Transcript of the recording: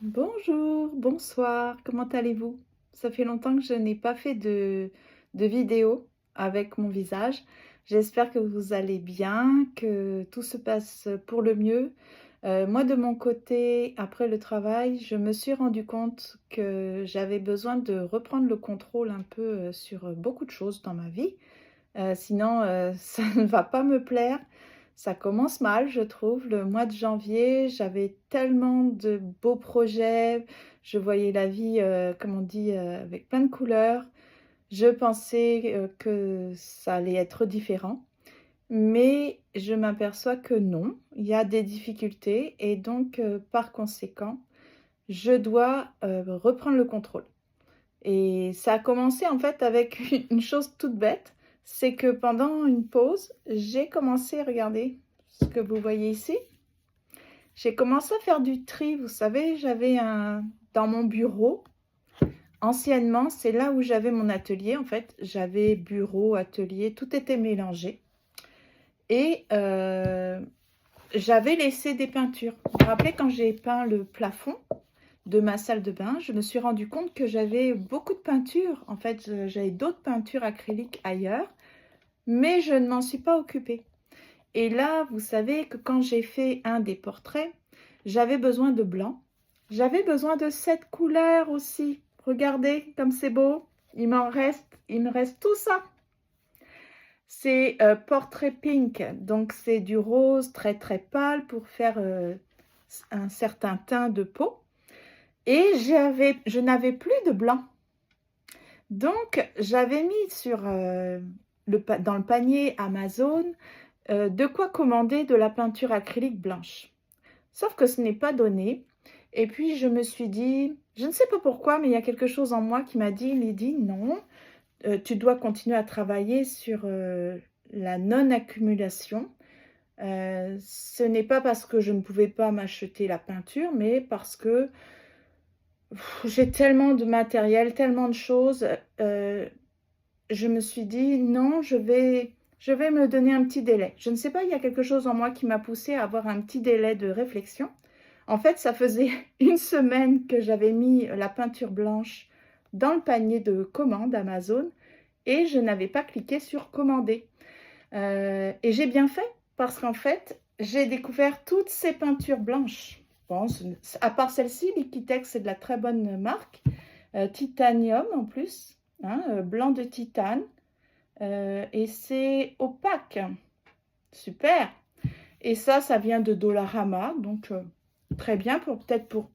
Bonjour, bonsoir, comment allez-vous? Ça fait longtemps que je n'ai pas fait de vidéo avec mon visage. J'espère que vous allez bien, que tout se passe pour le mieux. Moi, de mon côté, après le travail, je me suis rendu compte que j'avais besoin de reprendre le contrôle un peu sur beaucoup de choses dans ma vie. Sinon, ça ne va pas me plaire. Ça commence mal, je trouve. Le mois de janvier, j'avais tellement de beaux projets. Je voyais la vie, comme on dit, avec plein de couleurs. Je pensais, que ça allait être différent, mais je m'aperçois que non. Il y a des difficultés et donc, par conséquent, je dois, reprendre le contrôle. Et ça a commencé en fait avec une chose toute bête, c'est que pendant une pause, j'ai commencé, regardez ce que vous voyez ici, j'ai commencé à faire du tri. Vous savez, j'avais dans mon bureau, anciennement, c'est là où j'avais mon atelier en fait, j'avais bureau, atelier, tout était mélangé. Et j'avais laissé des peintures. Vous vous rappelez quand j'ai peint le plafond de ma salle de bain, je me suis rendu compte que j'avais beaucoup de peintures. En fait, j'avais d'autres peintures acryliques ailleurs, mais je ne m'en suis pas occupée. Et là, vous savez que quand j'ai fait un des portraits, j'avais besoin de blanc. J'avais besoin de cette couleur aussi. Regardez comme c'est beau. Il me reste tout ça. C'est portrait pink, donc c'est du rose très très pâle pour faire un certain teint de peau. Et je n'avais plus de blanc. Donc, j'avais mis dans le panier Amazon de quoi commander de la peinture acrylique blanche. Sauf que ce n'est pas donné. Et puis, je me suis dit, je ne sais pas pourquoi, mais il y a quelque chose en moi qui m'a dit, Lydie, non, tu dois continuer à travailler sur la non-accumulation. Ce n'est pas parce que je ne pouvais pas m'acheter la peinture, mais parce que j'ai tellement de matériel, tellement de choses. Je me suis dit, non, je vais me donner un petit délai. Je ne sais pas, il y a quelque chose en moi qui m'a poussée à avoir un petit délai de réflexion. En fait, ça faisait une semaine que j'avais mis la peinture blanche dans le panier de commande Amazon et je n'avais pas cliqué sur commander. Et j'ai bien fait parce qu'en fait, j'ai découvert toutes ces peintures blanches. Bon, à part celle-ci, Liquitex, c'est de la très bonne marque. Titanium en plus, hein, blanc de titane. Et c'est opaque. Super. Et ça vient de Dollarama. Donc, très bien, peut-être pour